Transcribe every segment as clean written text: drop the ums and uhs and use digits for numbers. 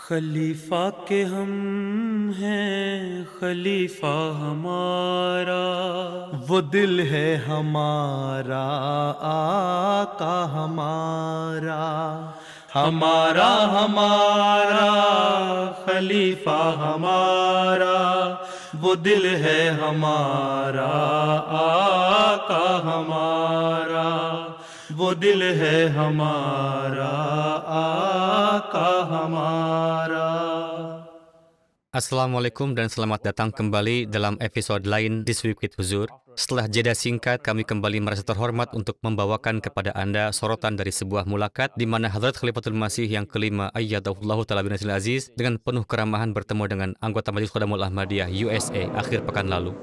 खलीफा के हम हैं, खलीफा हमारा, वो दिल है हमारा, आका हमारा, हमारा हमारा खलीफा हमारा, वो दिल है हमारा, आका हमारा, वो दिल है हमारा, आका हमारा. Assalamualaikum dan selamat datang kembali dalam episode lain This Week with Huzur. Setelah jeda singkat, kami kembali merasa terhormat untuk membawakan kepada Anda sorotan dari sebuah mulakat di mana Hadrat Khalifatul Masih yang kelima Ayyadahullahu Ta'ala bin Nasril Aziz dengan penuh keramahan bertemu dengan anggota Majelis Khadamul Ahmadiyah USA akhir pekan lalu.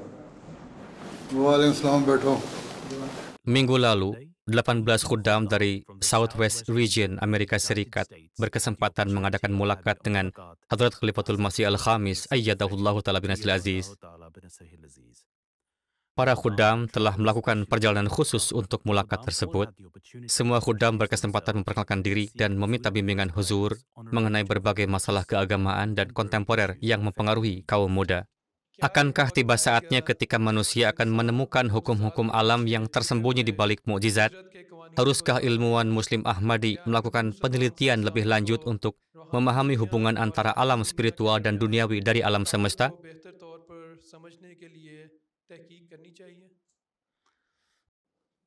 Minggu lalu, 18 khuddam dari Southwest Region Amerika Serikat berkesempatan mengadakan mulakat dengan Hadrat Khalifatul Masih Al-Khamis Ayyadahullahu Ta'ala bin Nasril Aziz. Para khuddam telah melakukan perjalanan khusus untuk mulakat tersebut. Semua khuddam berkesempatan memperkenalkan diri dan meminta bimbingan huzur mengenai berbagai masalah keagamaan dan kontemporer yang mempengaruhi kaum muda. Akankah tiba saatnya ketika manusia akan menemukan hukum-hukum alam yang tersembunyi di balik mukjizat? Haruskah ilmuwan Muslim Ahmadi melakukan penelitian lebih lanjut untuk memahami hubungan antara alam spiritual dan duniawi dari alam semesta?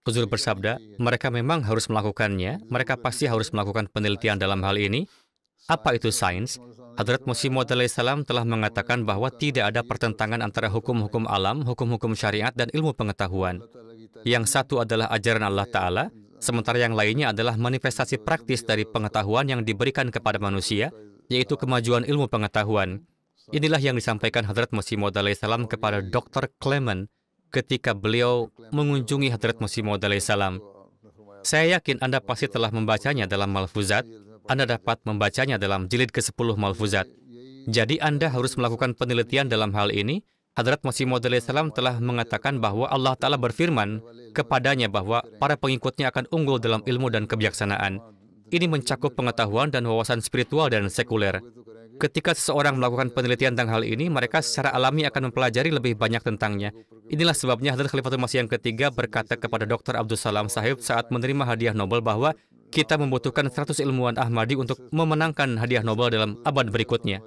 Huzur bersabda, mereka memang harus melakukannya, mereka pasti harus melakukan penelitian dalam hal ini. Apa itu sains? Hadrat Masih Maud alaihissalam telah mengatakan bahwa tidak ada pertentangan antara hukum-hukum alam, hukum-hukum syariat, dan ilmu pengetahuan. Yang satu adalah ajaran Allah Ta'ala, sementara yang lainnya adalah manifestasi praktis dari pengetahuan yang diberikan kepada manusia, yaitu kemajuan ilmu pengetahuan. Inilah yang disampaikan Hadrat Masih Maud alaihissalam kepada Dr. Clement ketika beliau mengunjungi Hadrat Masih Maud alaihissalam. Saya yakin Anda pasti telah membacanya dalam Malfuzat. Anda dapat membacanya dalam jilid ke-10 Malfuzat. Jadi Anda harus melakukan penelitian dalam hal ini. Hadrat Masih Maud alaihissalam telah mengatakan bahwa Allah Ta'ala berfirman kepadanya bahwa para pengikutnya akan unggul dalam ilmu dan kebijaksanaan. Ini mencakup pengetahuan dan wawasan spiritual dan sekuler. Ketika seseorang melakukan penelitian tentang hal ini, mereka secara alami akan mempelajari lebih banyak tentangnya. Inilah sebabnya Hadrat Khalifatul Masih yang ketiga berkata kepada Dr. Abdul Salam Sahib saat menerima hadiah Nobel bahwa kita membutuhkan 100 ilmuwan Ahmadi untuk memenangkan hadiah Nobel dalam abad berikutnya.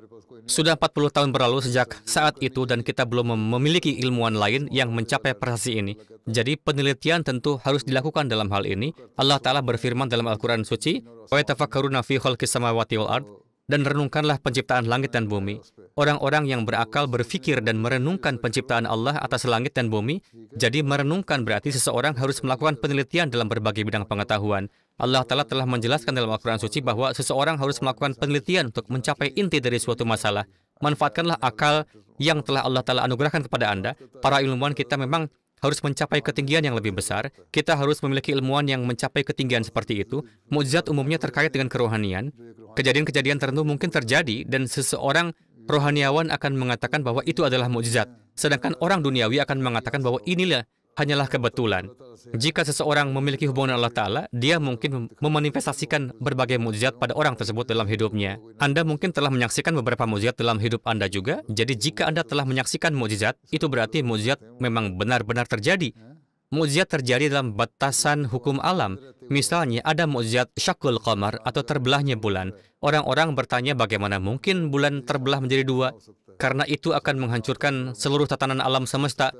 Sudah 40 tahun berlalu sejak saat itu dan kita belum memiliki ilmuwan lain yang mencapai prestasi ini. Jadi penelitian tentu harus dilakukan dalam hal ini. Allah Ta'ala berfirman dalam Al-Quran Suci, "Wa yatafakkaruna fi khalqis samawati wal ard." Dan renungkanlah penciptaan langit dan bumi. Orang-orang yang berakal berfikir dan merenungkan penciptaan Allah atas langit dan bumi. Jadi merenungkan berarti seseorang harus melakukan penelitian dalam berbagai bidang pengetahuan. Allah Ta'ala telah menjelaskan dalam Al-Quran Suci bahwa seseorang harus melakukan penelitian untuk mencapai inti dari suatu masalah. Manfaatkanlah akal yang telah Allah Ta'ala anugerahkan kepada Anda. Para ilmuwan kita memang harus mencapai ketinggian yang lebih besar. Kita harus memiliki ilmuwan yang mencapai ketinggian seperti itu. Mukjizat umumnya terkait dengan kerohanian. Kejadian-kejadian tertentu mungkin terjadi dan seseorang rohaniawan akan mengatakan bahwa itu adalah mukjizat. Sedangkan orang duniawi akan mengatakan bahwa inilah hanyalah kebetulan. Jika seseorang memiliki hubungan Allah Ta'ala, dia mungkin memanifestasikan berbagai mukjizat pada orang tersebut dalam hidupnya. Anda mungkin telah menyaksikan beberapa mukjizat dalam hidup Anda juga. Jadi jika Anda telah menyaksikan mukjizat, itu berarti mukjizat memang benar-benar terjadi. Mukjizat terjadi dalam batasan hukum alam. Misalnya ada mukjizat syakul qamar atau terbelahnya bulan. Orang-orang bertanya bagaimana mungkin bulan terbelah menjadi dua? Karena itu akan menghancurkan seluruh tatanan alam semesta.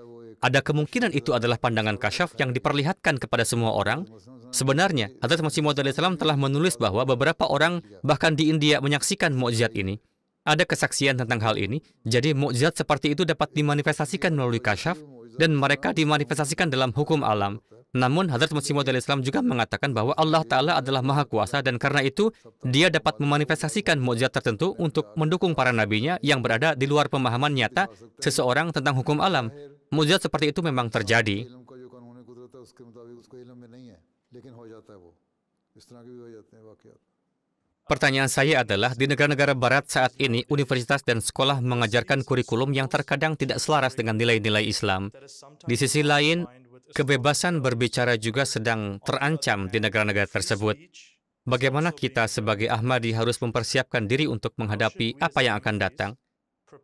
Ada kemungkinan itu adalah pandangan kasyaf yang diperlihatkan kepada semua orang. Sebenarnya, Hadrat Masih Maud alaihissalam telah menulis bahwa beberapa orang bahkan di India menyaksikan mukjizat ini. Ada kesaksian tentang hal ini. Jadi mukjizat seperti itu dapat dimanifestasikan melalui kasyaf dan mereka dimanifestasikan dalam hukum alam. Namun Hadrat Masih Maud alaihissalam juga mengatakan bahwa Allah Ta'ala adalah Maha Kuasa dan karena itu dia dapat memanifestasikan mukjizat tertentu untuk mendukung para nabinya yang berada di luar pemahaman nyata seseorang tentang hukum alam. Mukjizat seperti itu memang terjadi. Pertanyaan saya adalah, di negara-negara barat saat ini, universitas dan sekolah mengajarkan kurikulum yang terkadang tidak selaras dengan nilai-nilai Islam. Di sisi lain, kebebasan berbicara juga sedang terancam di negara-negara tersebut. Bagaimana kita sebagai Ahmadi harus mempersiapkan diri untuk menghadapi apa yang akan datang?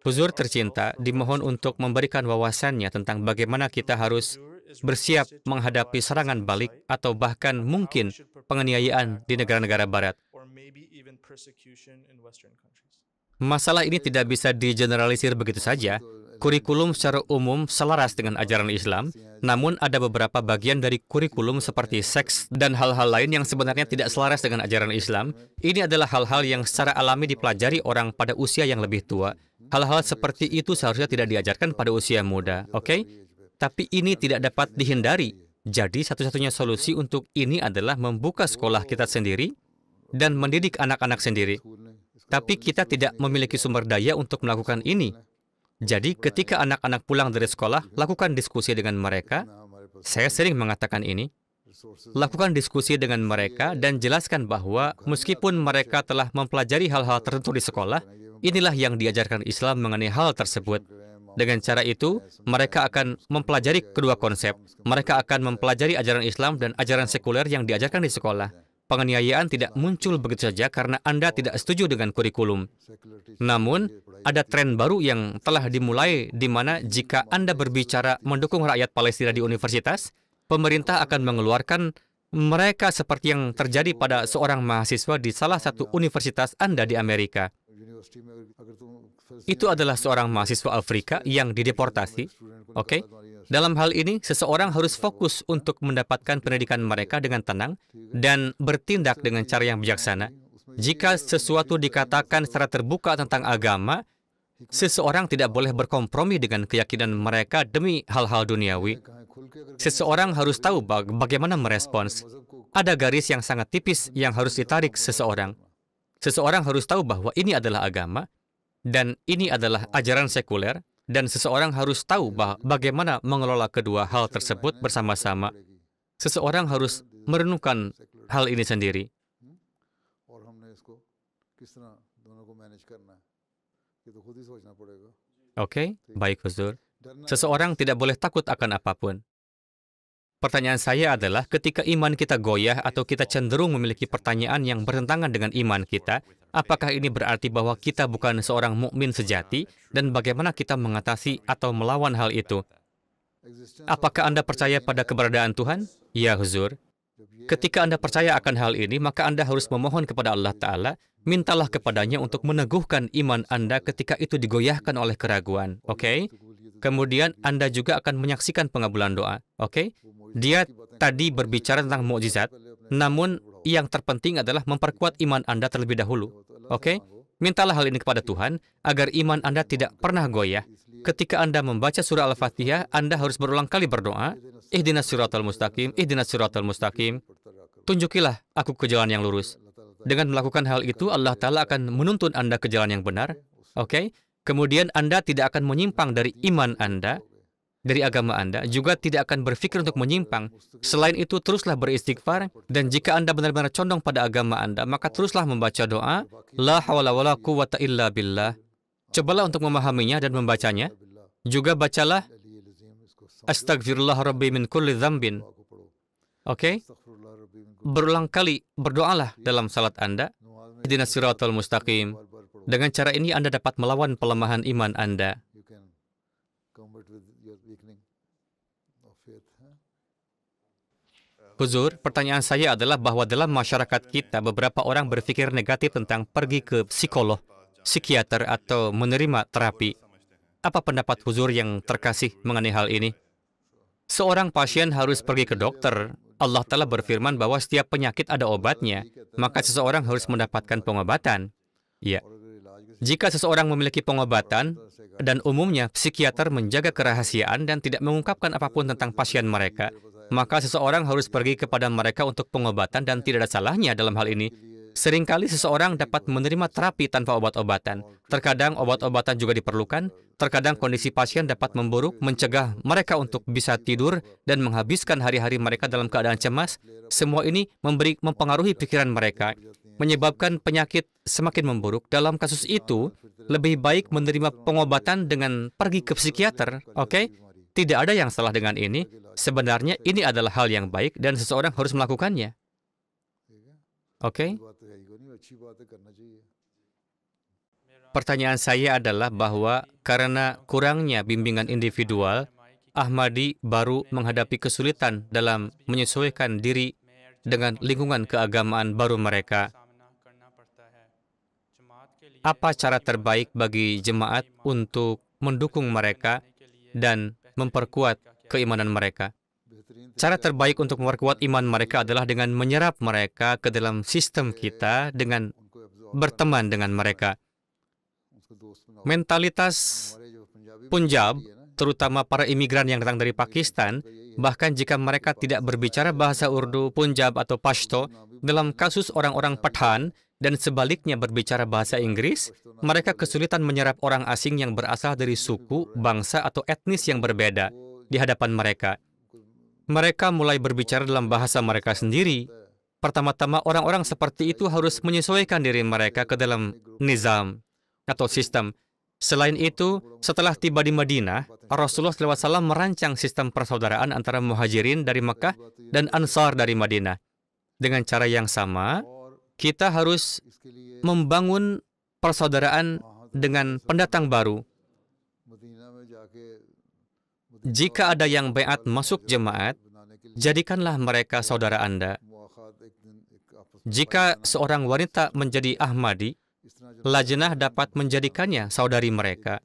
Huzur tercinta dimohon untuk memberikan wawasannya tentang bagaimana kita harus bersiap menghadapi serangan balik atau bahkan mungkin penganiayaan di negara-negara barat. Masalah ini tidak bisa digeneralisir begitu saja. Kurikulum secara umum selaras dengan ajaran Islam, namun ada beberapa bagian dari kurikulum seperti seks dan hal-hal lain yang sebenarnya tidak selaras dengan ajaran Islam. Ini adalah hal-hal yang secara alami dipelajari orang pada usia yang lebih tua. Hal-hal seperti itu seharusnya tidak diajarkan pada usia muda, oke? Tapi ini tidak dapat dihindari. Jadi satu-satunya solusi untuk ini adalah membuka sekolah kita sendiri dan mendidik anak-anak sendiri. Tapi kita tidak memiliki sumber daya untuk melakukan ini. Jadi ketika anak-anak pulang dari sekolah, lakukan diskusi dengan mereka. Saya sering mengatakan ini. Lakukan diskusi dengan mereka dan jelaskan bahwa meskipun mereka telah mempelajari hal-hal tertentu di sekolah, inilah yang diajarkan Islam mengenai hal tersebut. Dengan cara itu, mereka akan mempelajari kedua konsep. Mereka akan mempelajari ajaran Islam dan ajaran sekuler yang diajarkan di sekolah. Penganiayaan tidak muncul begitu saja karena Anda tidak setuju dengan kurikulum. Namun, ada tren baru yang telah dimulai di mana jika Anda berbicara mendukung rakyat Palestina di universitas, pemerintah akan mengeluarkan mereka seperti yang terjadi pada seorang mahasiswa di salah satu universitas Anda di Amerika. Itu adalah seorang mahasiswa Afrika yang dideportasi. Oke? Dalam hal ini, seseorang harus fokus untuk mendapatkan pendidikan mereka dengan tenang dan bertindak dengan cara yang bijaksana. Jika sesuatu dikatakan secara terbuka tentang agama, seseorang tidak boleh berkompromi dengan keyakinan mereka demi hal-hal duniawi. Seseorang harus tahu bagaimana merespons. Ada garis yang sangat tipis yang harus ditarik seseorang. Seseorang harus tahu bahwa ini adalah agama, dan ini adalah ajaran sekuler, dan seseorang harus tahu bagaimana mengelola kedua hal tersebut bersama-sama. Seseorang harus merenungkan hal ini sendiri. Oke, baik Huzur. Seseorang tidak boleh takut akan apapun. Pertanyaan saya adalah, ketika iman kita goyah atau kita cenderung memiliki pertanyaan yang bertentangan dengan iman kita, apakah ini berarti bahwa kita bukan seorang mukmin sejati, dan bagaimana kita mengatasi atau melawan hal itu? Apakah Anda percaya pada keberadaan Tuhan? Ya, Huzur. Ketika Anda percaya akan hal ini, maka Anda harus memohon kepada Allah Ta'ala, mintalah kepadanya untuk meneguhkan iman Anda ketika itu digoyahkan oleh keraguan. Oke? Kemudian Anda juga akan menyaksikan pengabulan doa. Oke? Dia tadi berbicara tentang mukjizat, namun yang terpenting adalah memperkuat iman Anda terlebih dahulu. Oke? Mintalah hal ini kepada Tuhan, agar iman Anda tidak pernah goyah. Ketika Anda membaca surah Al-Fatihah, Anda harus berulang kali berdoa, Ihdinas siratal mustaqim, ihdinas siratal mustaqim. Tunjukilah aku ke jalan yang lurus. Dengan melakukan hal itu, Allah Ta'ala akan menuntun Anda ke jalan yang benar. Oke? Kemudian Anda tidak akan menyimpang dari iman Anda, dari agama Anda, juga tidak akan berpikir untuk menyimpang. Selain itu, teruslah beristighfar, dan jika Anda benar-benar condong pada agama Anda, maka teruslah membaca doa, La hawla wa la quwwata illa billah. Cobalah untuk memahaminya dan membacanya. Juga bacalah, Astagfirullah Rabbi min kulli dzambin. Oke? Berulang kali berdoalah dalam salat Anda, Ihdinas siratal mustaqim. Dengan cara ini Anda dapat melawan pelemahan iman Anda. Huzur, pertanyaan saya adalah bahwa dalam masyarakat kita, beberapa orang berpikir negatif tentang pergi ke psikolog, psikiater, atau menerima terapi. Apa pendapat Huzur yang terkasih mengenai hal ini? Seorang pasien harus pergi ke dokter. Allah Ta'ala berfirman bahwa setiap penyakit ada obatnya, maka seseorang harus mendapatkan pengobatan. Ya. Jika seseorang memiliki pengobatan, dan umumnya psikiater menjaga kerahasiaan dan tidak mengungkapkan apapun tentang pasien mereka, maka seseorang harus pergi kepada mereka untuk pengobatan dan tidak ada salahnya dalam hal ini. Seringkali seseorang dapat menerima terapi tanpa obat-obatan. Terkadang obat-obatan juga diperlukan. Terkadang kondisi pasien dapat memburuk, mencegah mereka untuk bisa tidur dan menghabiskan hari-hari mereka dalam keadaan cemas. Semua ini mempengaruhi pikiran mereka, menyebabkan penyakit semakin memburuk. Dalam kasus itu, lebih baik menerima pengobatan dengan pergi ke psikiater. Oke? Tidak ada yang salah dengan ini. Sebenarnya ini adalah hal yang baik dan seseorang harus melakukannya. Oke? Pertanyaan saya adalah bahwa karena kurangnya bimbingan individual, Ahmadi baru menghadapi kesulitan dalam menyesuaikan diri dengan lingkungan keagamaan baru mereka. Apa cara terbaik bagi jemaat untuk mendukung mereka dan memperkuat keimanan mereka? Cara terbaik untuk memperkuat iman mereka adalah dengan menyerap mereka ke dalam sistem kita dengan berteman dengan mereka. Mentalitas Punjab, terutama para imigran yang datang dari Pakistan, bahkan jika mereka tidak berbicara bahasa Urdu, Punjab, atau Pashto, dalam kasus orang-orang Pathan dan sebaliknya berbicara bahasa Inggris, mereka kesulitan menyerap orang asing yang berasal dari suku, bangsa, atau etnis yang berbeda di hadapan mereka. Mereka mulai berbicara dalam bahasa mereka sendiri. Pertama-tama orang-orang seperti itu harus menyesuaikan diri mereka ke dalam nizam atau sistem. Selain itu, setelah tiba di Madinah, Rasulullah SAW merancang sistem persaudaraan antara muhajirin dari Makkah dan ansar dari Madinah. Dengan cara yang sama, kita harus membangun persaudaraan dengan pendatang baru. Jika ada yang baiat masuk jemaat, jadikanlah mereka saudara Anda. Jika seorang wanita menjadi Ahmadi, lajnah dapat menjadikannya saudari mereka.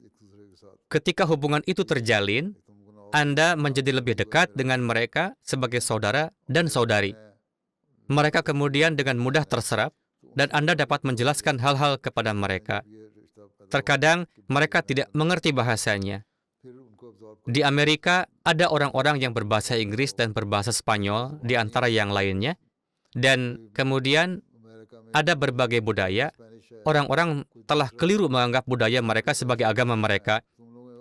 Ketika hubungan itu terjalin, Anda menjadi lebih dekat dengan mereka sebagai saudara dan saudari. Mereka kemudian dengan mudah terserap, dan Anda dapat menjelaskan hal-hal kepada mereka. Terkadang mereka tidak mengerti bahasanya. Di Amerika, ada orang-orang yang berbahasa Inggris dan berbahasa Spanyol, di antara yang lainnya. Dan kemudian ada berbagai budaya. Orang-orang telah keliru menganggap budaya mereka sebagai agama mereka.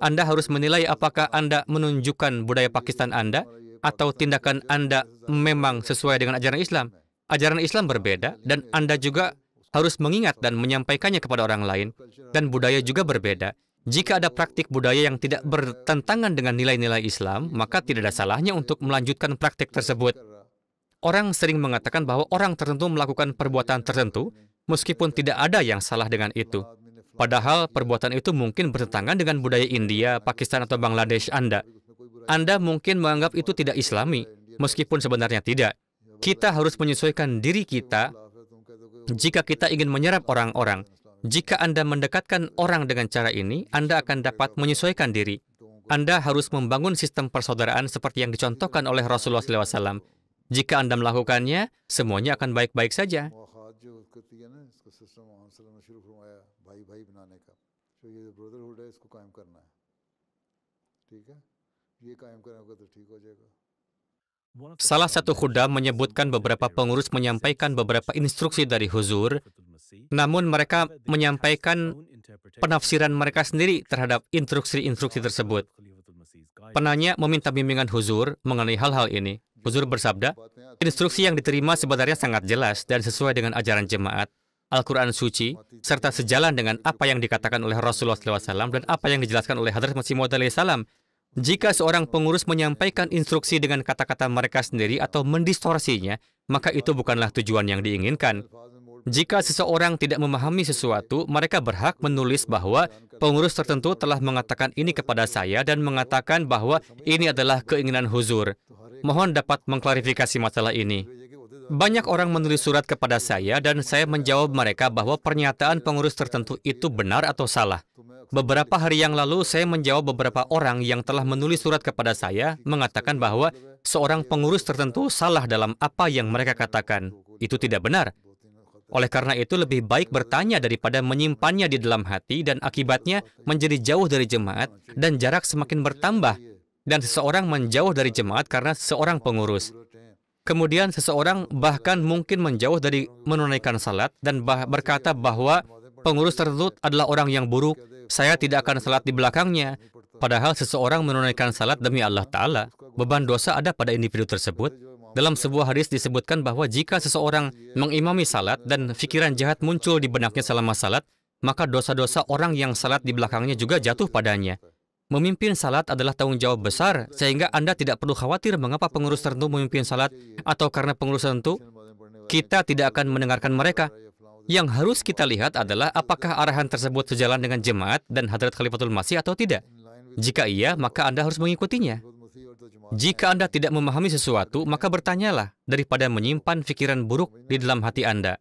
Anda harus menilai apakah Anda menunjukkan budaya Pakistan Anda, atau tindakan Anda memang sesuai dengan ajaran Islam. Ajaran Islam berbeda, dan Anda juga harus mengingat dan menyampaikannya kepada orang lain. Dan budaya juga berbeda. Jika ada praktik budaya yang tidak bertentangan dengan nilai-nilai Islam, maka tidak ada salahnya untuk melanjutkan praktik tersebut. Orang sering mengatakan bahwa orang tertentu melakukan perbuatan tertentu, meskipun tidak ada yang salah dengan itu. Padahal perbuatan itu mungkin bertentangan dengan budaya India, Pakistan, atau Bangladesh Anda. Anda mungkin menganggap itu tidak Islami, meskipun sebenarnya tidak. Kita harus menyesuaikan diri kita jika kita ingin menyerap orang-orang. Jika Anda mendekatkan orang dengan cara ini, Anda akan dapat menyesuaikan diri. Anda harus membangun sistem persaudaraan seperti yang dicontohkan oleh Rasulullah SAW. Jika Anda melakukannya, semuanya akan baik-baik saja. Salah satu khudam menyebutkan beberapa pengurus menyampaikan beberapa instruksi dari Huzur, namun mereka menyampaikan penafsiran mereka sendiri terhadap instruksi-instruksi tersebut. Penanya meminta bimbingan Huzur mengenai hal-hal ini. Huzur bersabda, instruksi yang diterima sebenarnya sangat jelas dan sesuai dengan ajaran jemaat, Al-Quran suci, serta sejalan dengan apa yang dikatakan oleh Rasulullah SAW dan apa yang dijelaskan oleh Hadrat Masih Maud SAW. Jika seorang pengurus menyampaikan instruksi dengan kata-kata mereka sendiri atau mendistorsinya, maka itu bukanlah tujuan yang diinginkan. Jika seseorang tidak memahami sesuatu, mereka berhak menulis bahwa pengurus tertentu telah mengatakan ini kepada saya dan mengatakan bahwa ini adalah keinginan Huzur. Mohon dapat mengklarifikasi masalah ini. Banyak orang menulis surat kepada saya dan saya menjawab mereka bahwa pernyataan pengurus tertentu itu benar atau salah. Beberapa hari yang lalu, saya menjawab beberapa orang yang telah menulis surat kepada saya, mengatakan bahwa seorang pengurus tertentu salah dalam apa yang mereka katakan. Itu tidak benar. Oleh karena itu, lebih baik bertanya daripada menyimpannya di dalam hati, dan akibatnya menjadi jauh dari jemaat, dan jarak semakin bertambah. Dan seseorang menjauh dari jemaat karena seorang pengurus. Kemudian seseorang bahkan mungkin menjauh dari menunaikan salat, dan berkata bahwa pengurus tertentu adalah orang yang buruk, saya tidak akan salat di belakangnya. Padahal seseorang menunaikan salat demi Allah Ta'ala. Beban dosa ada pada individu tersebut. Dalam sebuah hadis disebutkan bahwa jika seseorang mengimami salat dan pikiran jahat muncul di benaknya selama salat, maka dosa-dosa orang yang salat di belakangnya juga jatuh padanya. Memimpin salat adalah tanggung jawab besar, sehingga Anda tidak perlu khawatir mengapa pengurus tertentu memimpin salat, atau karena pengurus tertentu kita tidak akan mendengarkan mereka. Yang harus kita lihat adalah apakah arahan tersebut sejalan dengan jemaat dan Hadrat Khalifatul Masih atau tidak. Jika iya, maka Anda harus mengikutinya. Jika Anda tidak memahami sesuatu, maka bertanyalah daripada menyimpan pikiran buruk di dalam hati Anda.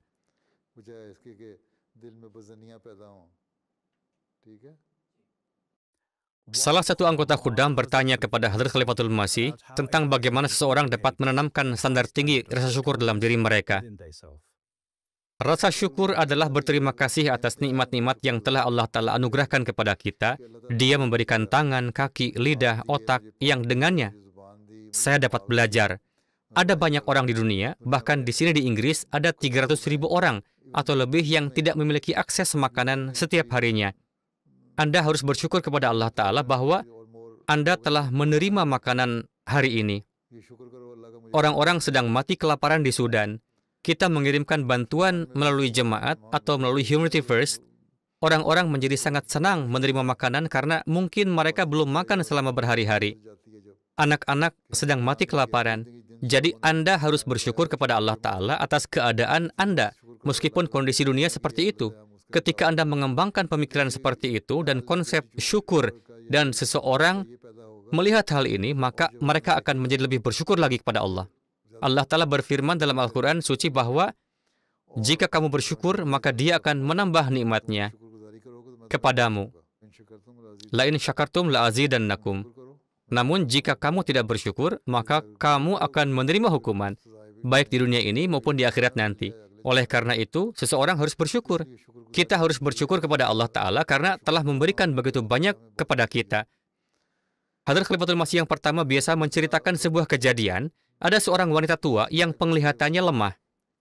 Salah satu anggota Khuddam bertanya kepada Hadrat Khalifatul Masih tentang bagaimana seseorang dapat menanamkan standar tinggi rasa syukur dalam diri mereka. Rasa syukur adalah berterima kasih atas nikmat-nikmat yang telah Allah Ta'ala anugerahkan kepada kita. Dia memberikan tangan, kaki, lidah, otak yang dengannya saya dapat belajar. Ada banyak orang di dunia, bahkan di sini di Inggris ada 300.000 orang atau lebih yang tidak memiliki akses makanan setiap harinya. Anda harus bersyukur kepada Allah Ta'ala bahwa Anda telah menerima makanan hari ini. Orang-orang sedang mati kelaparan di Sudan. Kita mengirimkan bantuan melalui jemaat atau melalui Humanity First. Orang-orang menjadi sangat senang menerima makanan karena mungkin mereka belum makan selama berhari-hari. Anak-anak sedang mati kelaparan. Jadi Anda harus bersyukur kepada Allah Ta'ala atas keadaan Anda, meskipun kondisi dunia seperti itu. Ketika Anda mengembangkan pemikiran seperti itu dan konsep syukur dan seseorang melihat hal ini, maka mereka akan menjadi lebih bersyukur lagi kepada Allah. Allah Ta'ala berfirman dalam Al-Quran suci bahwa jika kamu bersyukur, maka Dia akan menambah nikmatnya kepadamu. La in syakartum la azidannakum. Namun jika kamu tidak bersyukur, maka kamu akan menerima hukuman, baik di dunia ini maupun di akhirat nanti. Oleh karena itu, seseorang harus bersyukur. Kita harus bersyukur kepada Allah Ta'ala karena telah memberikan begitu banyak kepada kita. Hadrat Khalifatul Masih yang pertama biasa menceritakan sebuah kejadian. Ada seorang wanita tua yang penglihatannya lemah.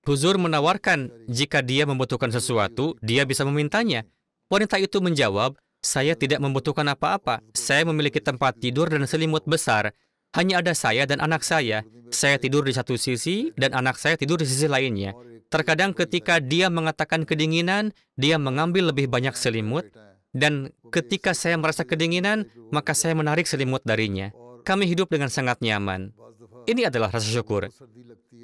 Huzur menawarkan jika dia membutuhkan sesuatu, dia bisa memintanya. Wanita itu menjawab, saya tidak membutuhkan apa-apa. Saya memiliki tempat tidur dan selimut besar. Hanya ada saya dan anak saya. Saya tidur di satu sisi dan anak saya tidur di sisi lainnya. Terkadang ketika dia mengatakan kedinginan, dia mengambil lebih banyak selimut. Dan ketika saya merasa kedinginan, maka saya menarik selimut darinya. Kami hidup dengan sangat nyaman. Ini adalah rasa syukur.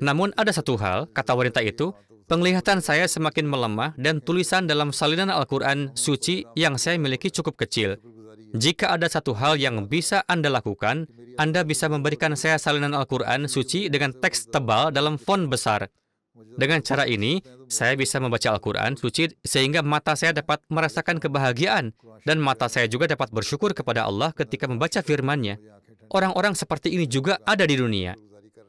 Namun ada satu hal, kata wanita itu, penglihatan saya semakin melemah dan tulisan dalam salinan Al-Quran suci yang saya miliki cukup kecil. Jika ada satu hal yang bisa Anda lakukan, Anda bisa memberikan saya salinan Al-Quran suci dengan teks tebal dalam font besar. Dengan cara ini, saya bisa membaca Al-Quran suci sehingga mata saya dapat merasakan kebahagiaan dan mata saya juga dapat bersyukur kepada Allah ketika membaca firman-Nya. Orang-orang seperti ini juga ada di dunia.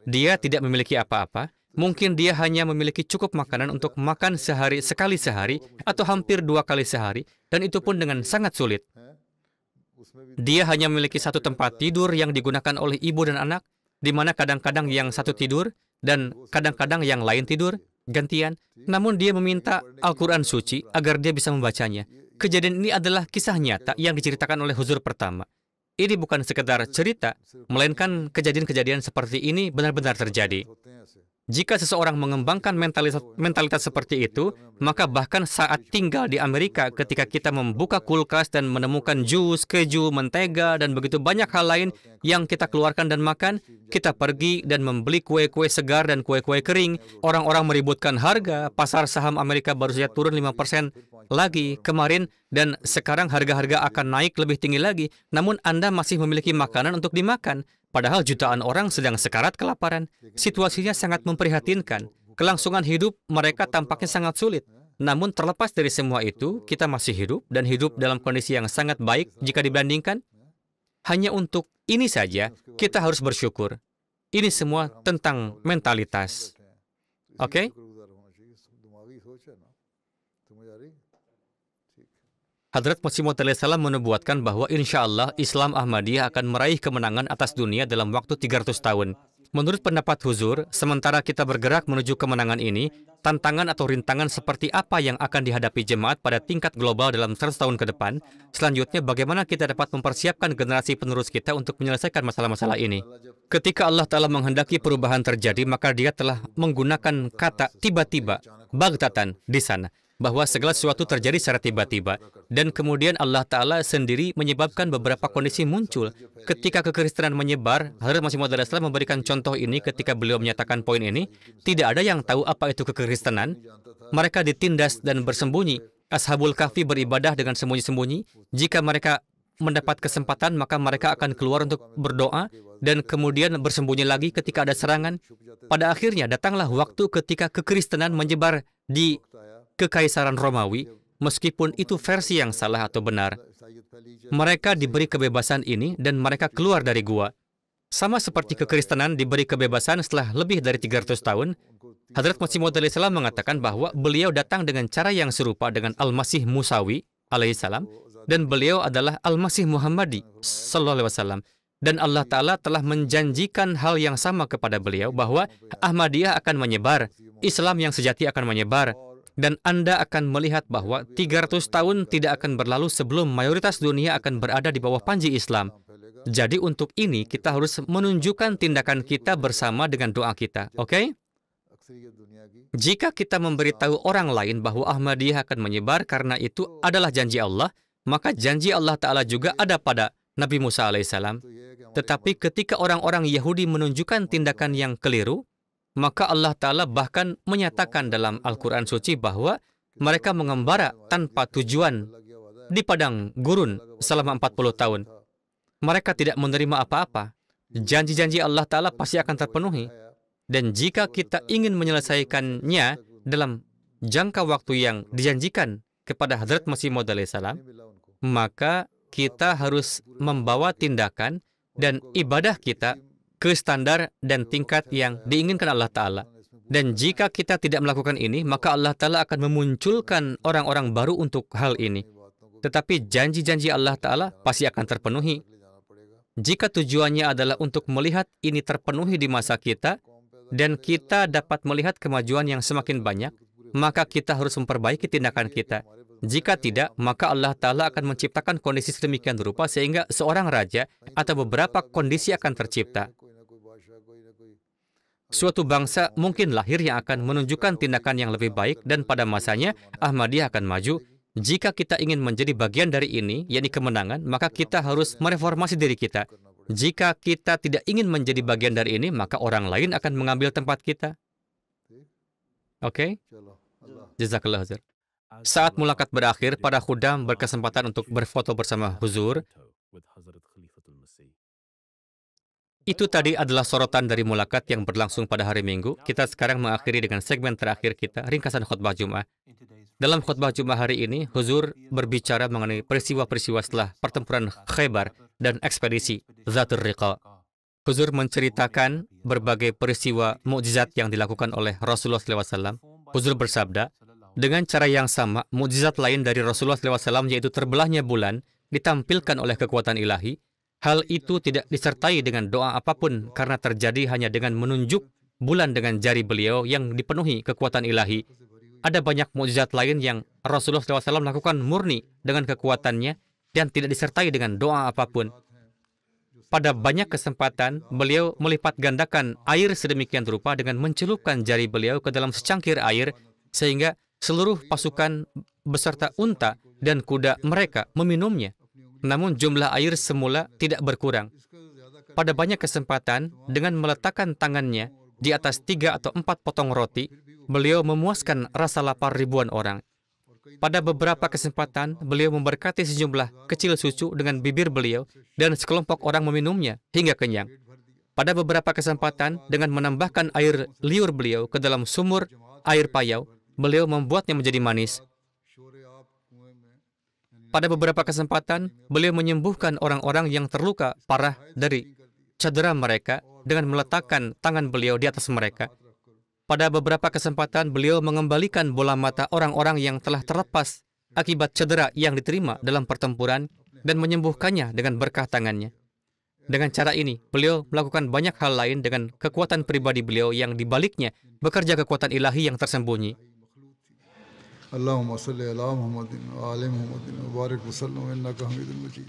Dia tidak memiliki apa-apa. Mungkin dia hanya memiliki cukup makanan untuk makan sekali sehari atau hampir 2 kali sehari, dan itu pun dengan sangat sulit. Dia hanya memiliki satu tempat tidur yang digunakan oleh ibu dan anak, di mana kadang-kadang yang satu tidur dan kadang-kadang yang lain tidur gantian. Namun dia meminta Al-Quran suci agar dia bisa membacanya. Kejadian ini adalah kisah nyata yang diceritakan oleh Huzur pertama. Ini bukan sekedar cerita, melainkan kejadian-kejadian seperti ini benar-benar terjadi. Jika seseorang mengembangkan mentalitas seperti itu, maka bahkan saat tinggal di Amerika ketika kita membuka kulkas dan menemukan jus, keju, mentega, dan begitu banyak hal lain yang kita keluarkan dan makan, kita pergi dan membeli kue-kue segar dan kue-kue kering. Orang-orang meributkan harga, pasar saham Amerika baru saja turun 5% lagi kemarin, dan sekarang harga-harga akan naik lebih tinggi lagi. Namun Anda masih memiliki makanan untuk dimakan. Padahal jutaan orang sedang sekarat kelaparan. Situasinya sangat memprihatinkan. Kelangsungan hidup mereka tampaknya sangat sulit. Namun terlepas dari semua itu, kita masih hidup dan hidup dalam kondisi yang sangat baik jika dibandingkan. Hanya untuk ini saja, kita harus bersyukur. Ini semua tentang mentalitas. Oke? Hadrat Masih Maud alaihissalam menubuatkan bahwa insya Allah Islam Ahmadiyah akan meraih kemenangan atas dunia dalam waktu 300 tahun. Menurut pendapat Huzur, sementara kita bergerak menuju kemenangan ini, tantangan atau rintangan seperti apa yang akan dihadapi jemaat pada tingkat global dalam 100 tahun ke depan? Selanjutnya, bagaimana kita dapat mempersiapkan generasi penerus kita untuk menyelesaikan masalah-masalah ini? Ketika Allah Ta'ala menghendaki perubahan terjadi, maka Dia telah menggunakan kata tiba-tiba, baghtatan, di sana. bahwa segala sesuatu terjadi secara tiba-tiba. Dan kemudian Allah Ta'ala sendiri menyebabkan beberapa kondisi muncul. Ketika kekristenan menyebar, Hazrat Masih Maud alaihissalam memberikan contoh ini ketika beliau menyatakan poin ini. Tidak ada yang tahu apa itu kekristenan. Mereka ditindas dan bersembunyi. Ashabul Kahfi beribadah dengan sembunyi-sembunyi. Jika mereka mendapat kesempatan, maka mereka akan keluar untuk berdoa dan kemudian bersembunyi lagi ketika ada serangan. Pada akhirnya datanglah waktu ketika kekristenan menyebar di Kekaisaran Romawi, meskipun itu versi yang salah atau benar. Mereka diberi kebebasan ini dan mereka keluar dari gua. Sama seperti kekristenan diberi kebebasan setelah lebih dari 300 tahun, Hazrat Masih Maud alaihissalam mengatakan bahwa beliau datang dengan cara yang serupa dengan Al-Masih Musawi alaihissalam, dan beliau adalah Al-Masih Muhammadi sallallahu alaihi wasallam. Dan Allah Ta'ala telah menjanjikan hal yang sama kepada beliau bahwa Ahmadiyah akan menyebar, Islam yang sejati akan menyebar, dan Anda akan melihat bahwa 300 tahun tidak akan berlalu sebelum mayoritas dunia akan berada di bawah panji Islam. Jadi untuk ini kita harus menunjukkan tindakan kita bersama dengan doa kita, oke? Jika kita memberitahu orang lain bahwa Ahmadiyah akan menyebar karena itu adalah janji Allah, maka janji Allah Ta'ala juga ada pada Nabi Musa alaihissalam. Tetapi ketika orang-orang Yahudi menunjukkan tindakan yang keliru, maka Allah Ta'ala bahkan menyatakan dalam Al-Quran Suci bahwa mereka mengembara tanpa tujuan di padang gurun selama 40 tahun. Mereka tidak menerima apa-apa. Janji-janji Allah Ta'ala pasti akan terpenuhi. Dan jika kita ingin menyelesaikannya dalam jangka waktu yang dijanjikan kepada Hazrat Masih Maud alaihissalam, maka kita harus membawa tindakan dan ibadah kita ke standar dan tingkat yang diinginkan Allah Ta'ala. Dan jika kita tidak melakukan ini, maka Allah Ta'ala akan memunculkan orang-orang baru untuk hal ini. Tetapi janji-janji Allah Ta'ala pasti akan terpenuhi. Jika tujuannya adalah untuk melihat ini terpenuhi di masa kita, dan kita dapat melihat kemajuan yang semakin banyak, maka kita harus memperbaiki tindakan kita. Jika tidak, maka Allah Ta'ala akan menciptakan kondisi sedemikian rupa sehingga seorang raja atau beberapa kondisi akan tercipta. Suatu bangsa mungkin lahir yang akan menunjukkan tindakan yang lebih baik dan pada masanya Ahmadiyah akan maju. Jika kita ingin menjadi bagian dari ini, yakni kemenangan, maka kita harus mereformasi diri kita. Jika kita tidak ingin menjadi bagian dari ini, maka orang lain akan mengambil tempat kita. Oke? Jazakallah Huzur. Saat mulakat berakhir, para khudam berkesempatan untuk berfoto bersama Huzur. Itu tadi adalah sorotan dari mulakat yang berlangsung pada hari Minggu. Kita sekarang mengakhiri dengan segmen terakhir kita, ringkasan khutbah Jumat. Dalam khutbah Jumat hari ini, Huzur berbicara mengenai peristiwa-peristiwa setelah pertempuran Khaybar dan ekspedisi Zatul Riqa. Huzur menceritakan berbagai peristiwa mukjizat yang dilakukan oleh Rasulullah SAW. Huzur bersabda, dengan cara yang sama, mukjizat lain dari Rasulullah SAW yaitu terbelahnya bulan ditampilkan oleh kekuatan ilahi. Hal itu tidak disertai dengan doa apapun karena terjadi hanya dengan menunjuk bulan dengan jari beliau yang dipenuhi kekuatan ilahi. Ada banyak mukjizat lain yang Rasulullah SAW lakukan murni dengan kekuatannya dan tidak disertai dengan doa apapun. Pada banyak kesempatan, beliau melipat gandakan air sedemikian rupa dengan mencelupkan jari beliau ke dalam secangkir air sehingga seluruh pasukan beserta unta dan kuda mereka meminumnya. Namun jumlah air semula tidak berkurang. Pada banyak kesempatan, dengan meletakkan tangannya di atas 3 atau 4 potong roti, beliau memuaskan rasa lapar ribuan orang. Pada beberapa kesempatan, beliau memberkati sejumlah kecil susu dengan bibir beliau dan sekelompok orang meminumnya hingga kenyang. Pada beberapa kesempatan, dengan menambahkan air liur beliau ke dalam sumur air payau, beliau membuatnya menjadi manis. Pada beberapa kesempatan, beliau menyembuhkan orang-orang yang terluka parah dari cedera mereka dengan meletakkan tangan beliau di atas mereka. Pada beberapa kesempatan, beliau mengembalikan bola mata orang-orang yang telah terlepas akibat cedera yang diterima dalam pertempuran dan menyembuhkannya dengan berkah tangannya. Dengan cara ini, beliau melakukan banyak hal lain dengan kekuatan pribadi beliau yang dibaliknya bekerja kekuatan ilahi yang tersembunyi. Allahumma salli ala Muhammadin wa ali Muhammadin wa barik wa sallam innaka Hamidul Majid.